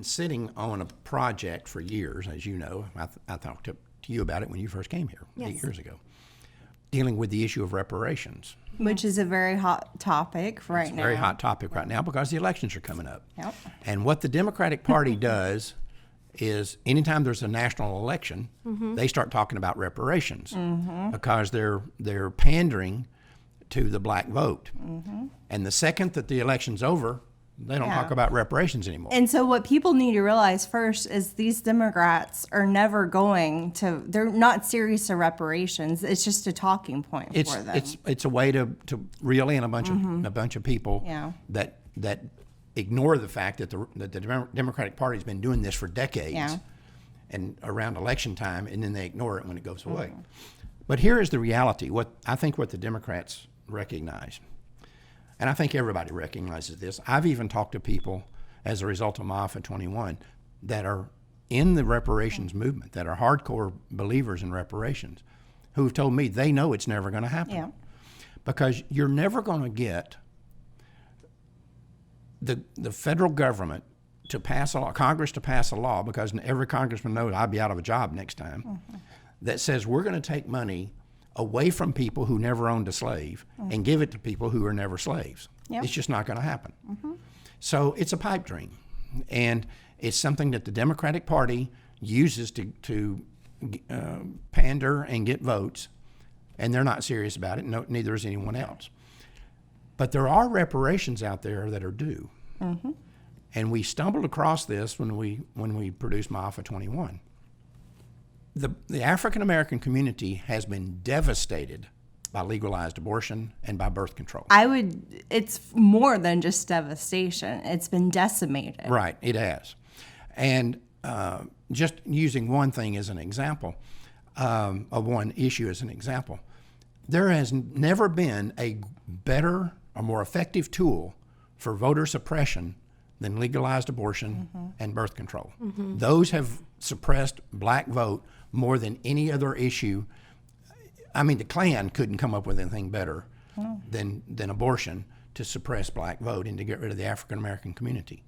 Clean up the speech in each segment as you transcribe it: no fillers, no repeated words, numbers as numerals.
sitting on a project for years, as you know. I talked to you about it when you first came here 8 years ago, dealing with the issue of reparations. Which is a very hot topic right now. It's a very hot topic right now because the elections are coming up. Yep. And what the Democratic Party does is anytime there's a national election, they start talking about reparations because they're pandering to the black vote. And the second that the election's over, they don't talk about reparations anymore. And so what people need to realize first is these Democrats are never going to, they're not serious to reparations. It's just a talking point for them. It's a way to reel in a bunch of people that ignore the fact that the Democratic Party's been doing this for decades and around election time, and then they ignore it when it goes away. But here is the reality. What the Democrats recognize, and I think everybody recognizes this. I've even talked to people as a result of MAFA 21 that are in the reparations movement, that are hardcore believers in reparations, who have told me they know it's never going to happen. Because you're never going to get the federal government to pass a law, Congress to pass a law, because every congressman knows I'll be out of a job next time, that says we're going to take money away from people who never owned a slave and give it to people who are never slaves. It's just not going to happen. So it's a pipe dream. And it's something that the Democratic Party uses to pander and get votes, and they're not serious about it. No, neither is anyone else. But there are reparations out there that are due. And we stumbled across this when we produced MAFA 21. The African American community has been devastated by legalized abortion and by birth control. It's more than just devastation. It's been decimated. Right, it has. And just using one thing as an example, of one issue as an example, there has never been a better or more effective tool for voter suppression than legalized abortion and birth control. Those have suppressed black vote more than any other issue. I mean, the Klan couldn't come up with anything better than abortion to suppress black vote and to get rid of the African American community.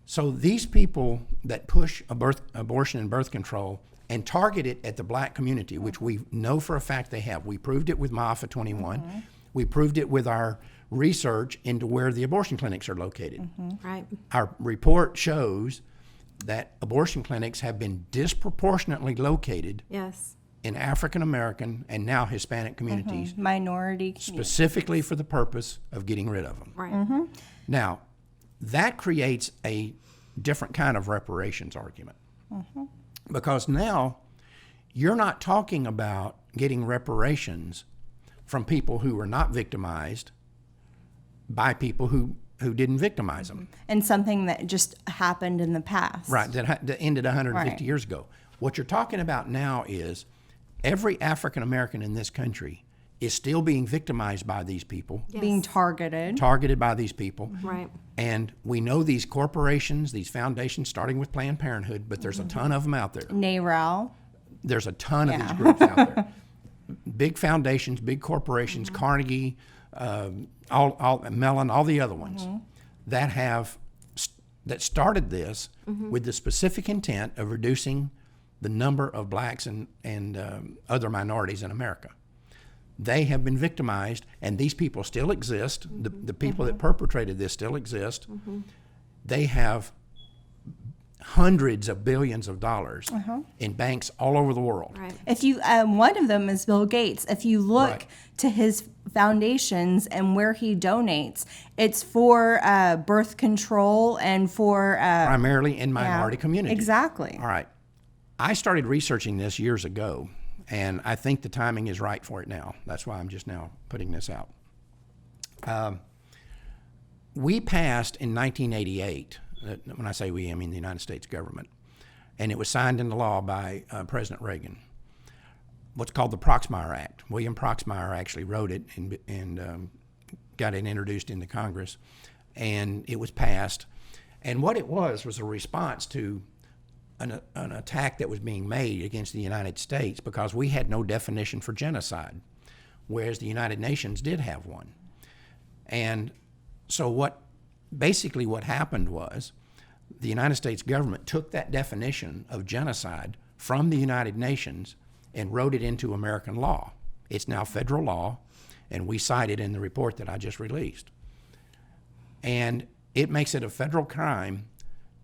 So these people that push abortion and birth control and target it at the black community, which we know for a fact they have. We proved it with MAFA 21. We proved it with our research into where the abortion clinics are located. Right. Our report shows that abortion clinics have been disproportionately located in African American and now Hispanic communities, Minority communities, specifically for the purpose of getting rid of them. Right. Now, that creates a different kind of reparations argument, because now you're not talking about getting reparations from people who were not victimized by people who didn't victimize them. and something that just happened in the past. Right, that ended 150 years ago. What you're talking about now is every African American in this country is still being victimized by these people, Being targeted. targeted by these people. Right. And we know these corporations, these foundations, starting with Planned Parenthood, but there's a ton of them out there. NARAL. There's a ton of these groups out there. Big foundations, big corporations, Carnegie, all Mellon, all the other ones that started this with the specific intent of reducing the number of blacks and other minorities in America. They have been victimized, and these people still exist. The people that perpetrated this still exist. They have hundreds of billions of dollars in banks all over the world. Right. If you, one of them is Bill Gates. If you look Right. to his foundations and where he donates, it's for birth control and for Primarily in minority communities. Exactly. All right. I started researching this years ago, and I think the timing is right for it now. That's why I'm just now putting this out. We passed in 1988, when I say we, I mean the United States government, and it was signed into law by President Reagan, what's called the Proxmire Act. William Proxmire actually wrote it and got it introduced into Congress, and it was passed. And what it was a response to an attack that was being made against the United States because we had no definition for genocide, whereas the United Nations did have one. And so what happened was the United States government took that definition of genocide from the United Nations and wrote it into American law. It's now federal law, and we cite it in the report that I just released. And it makes it a federal crime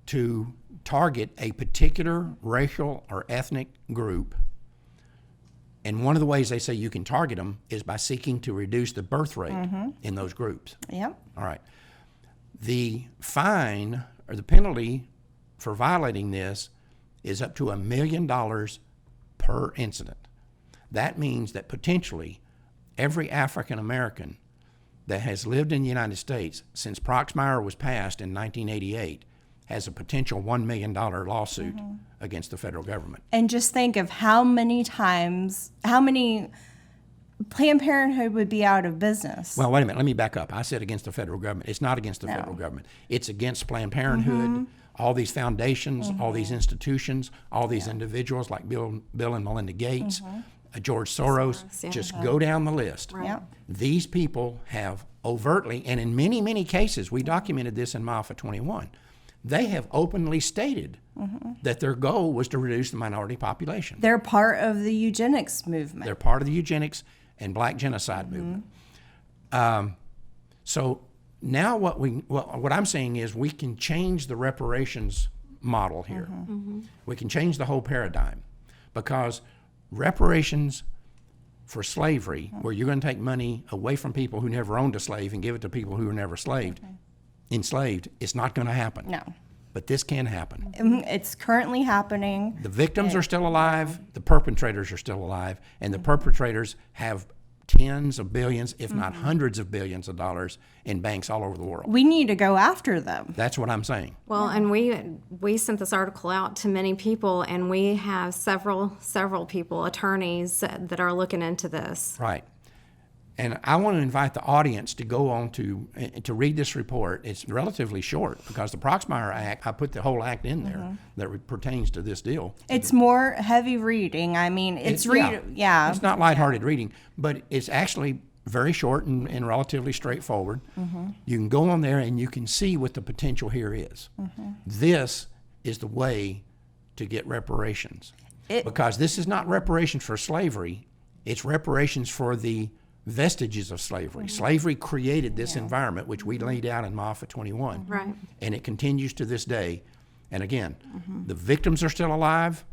to target a particular racial or ethnic group. And one of the ways they say you can target them is by seeking to reduce the birth rate in those groups. Yep. All right. The fine or the penalty for violating this is up to $1 million per incident. That means that potentially every African American that has lived in the United States since Proxmire was passed in 1988 has a potential $1 million lawsuit against the federal government. And just think of how many Planned Parenthood would be out of business. Well, wait a minute. Let me back up. I said against the federal government. It's not against the federal government. It's against Planned Parenthood, all these foundations, all these institutions, all these individuals like Bill and Melinda Gates, George Soros. Just go down the list. Right. Yep. These people have overtly, and in many, many cases, we documented this in MAFA 21, they have openly stated that their goal was to reduce the minority population. They're part of the eugenics movement. They're part of the eugenics and black genocide movement. So now what I'm saying is we can change the reparations model here. We can change the whole paradigm, because reparations for slavery, where you're going to take money away from people who never owned a slave and give it to people who were never enslaved, it's not going to happen. No. But this can happen. It's currently happening. The victims are still alive, the perpetrators are still alive, and the perpetrators have tens of billions, if not hundreds of billions of dollars in banks all over the world. We need to go after them. That's what I'm saying. Well, and we sent this article out to many people, and we have several people, attorneys that are looking into this. Right. And I want to invite the audience to go on to read this report. It's relatively short because the Proxmire Act, I put the whole act in there that pertains to this deal. It's more heavy reading. I mean, it's It's not lighthearted reading, but it's actually very short and relatively straightforward. You can go on there and you can see what the potential here is. This is the way to get reparations. Because this is not reparations for slavery, it's reparations for the vestiges of slavery. Slavery created this environment, which we laid out in MAFA 21. Right. And it continues to this day. And again, the victims are still alive,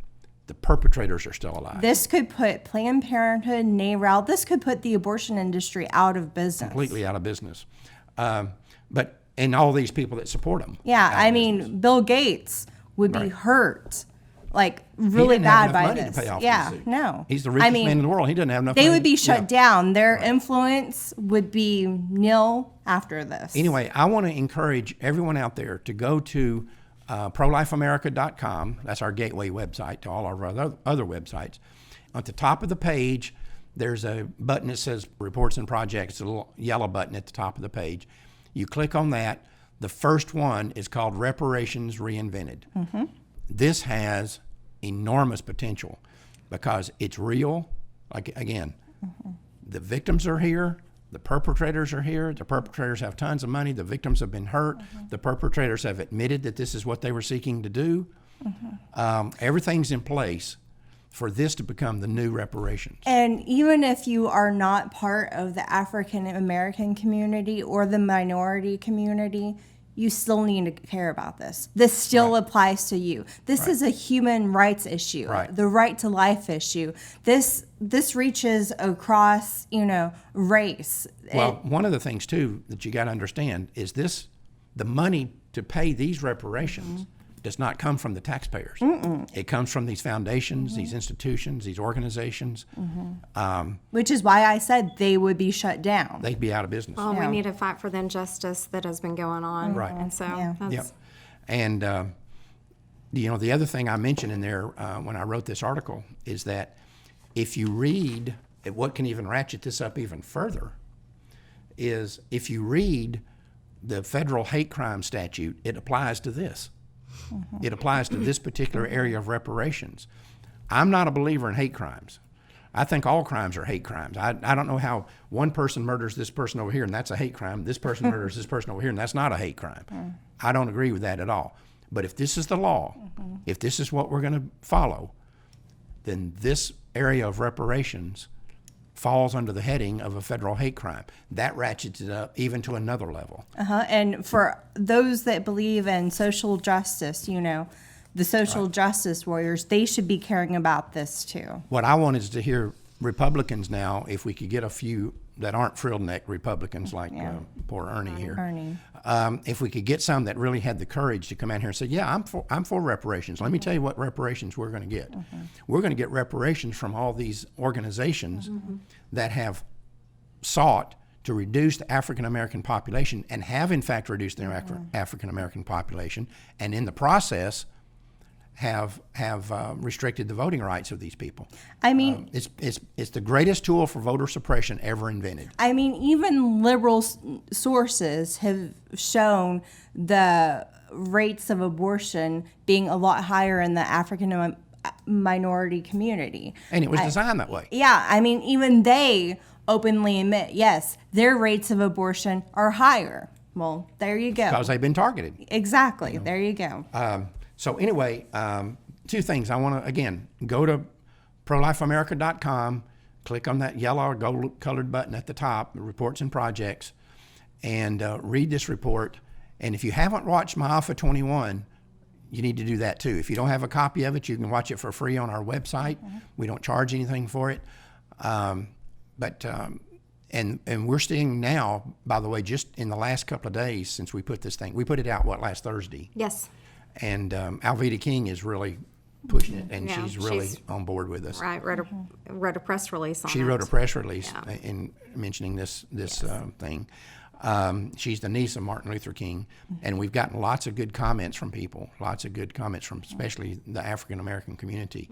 the perpetrators are still alive. This could put Planned Parenthood, NARAL, this could put the abortion industry out of business. Completely out of business. And all these people that support them. Yeah, I mean, Bill Gates would be hurt, like really bad by this. To pay off yeah, these. no. He's the richest man in the world. He doesn't have enough money. They would be shut down. Their influence would be nil after this. Anyway, I want to encourage everyone out there to go to prolifeamerica.com. That's our gateway website to all our other websites. At the top of the page, there's a button that says Reports and Projects. It's a little yellow button at the top of the page. You click on that. The first one is called Reparations Reinvented. This has enormous potential because it's real. Like, again, the victims are here. The perpetrators are here. The perpetrators have tons of money. The victims have been hurt. The perpetrators have admitted that this is what they were seeking to do. Everything's in place for this to become the new reparations. And even if you are not part of the African American community or the minority community, you still need to care about this. This still applies to you. This is a human rights issue, the right to life issue. This reaches across, race. Well, one of the things too that you got to understand is the money to pay these reparations does not come from the taxpayers. It comes from these foundations, these institutions, these organizations. Which is why I said they would be shut down. They'd be out of business. Well, we need to fight for the injustice that has been going on. Right. And so that's... And, the other thing I mentioned in there when I wrote this article is that if you read, what can even ratchet this up even further, is if you read the federal hate crime statute, it applies to this. It applies to this particular area of reparations. I'm not a believer in hate crimes. I think all crimes are hate crimes. I don't know how one person murders this person over here and that's a hate crime. This person murders this person over here and that's not a hate crime. I don't agree with that at all. But if this is the law, if this is what we're going to follow, then this area of reparations falls under the heading of a federal hate crime. That ratchets it up even to another level. And for those that believe in social justice, you know, the social justice warriors, they should be caring about this too. What I want is to hear Republicans now, if we could get a few that aren't frilled-necked Republicans like poor Ernie here. Ernie. If we could get some that really had the courage to come out here and say, yeah, I'm for reparations. Let me tell you what reparations we're going to get. We're going to get reparations from all these organizations that have sought to reduce the African-American population and have in fact reduced their African-American population, and in the process have restricted the voting rights of these people. I mean, It's the greatest tool for voter suppression ever invented. I mean, even liberal sources have shown the rates of abortion being a lot higher in the African minority community. And it was designed that way. Yeah, I mean, even they openly admit, yes, their rates of abortion are higher. Well, there you go. Because they've been targeted. Exactly. There you go. So anyway, two things. I want to, again, go to prolifeamerica.com, click on that yellow or gold colored button at the top, reports and projects, and read this report. And if you haven't watched My Alpha 21, you need to do that too. If you don't have a copy of it, you can watch it for free on our website. We don't charge anything for it. And we're seeing now, by the way, just in the last couple of days since we put this thing, we put it out, last Thursday? Yes. And Alveda King is really pushing it, and Yeah, she's really she's- on board with us. Right. Wrote a press release on it. She wrote a press release Yeah. in mentioning this thing. She's the niece of Martin Luther King, and we've gotten lots of good comments from people, lots of good comments from especially the African American community.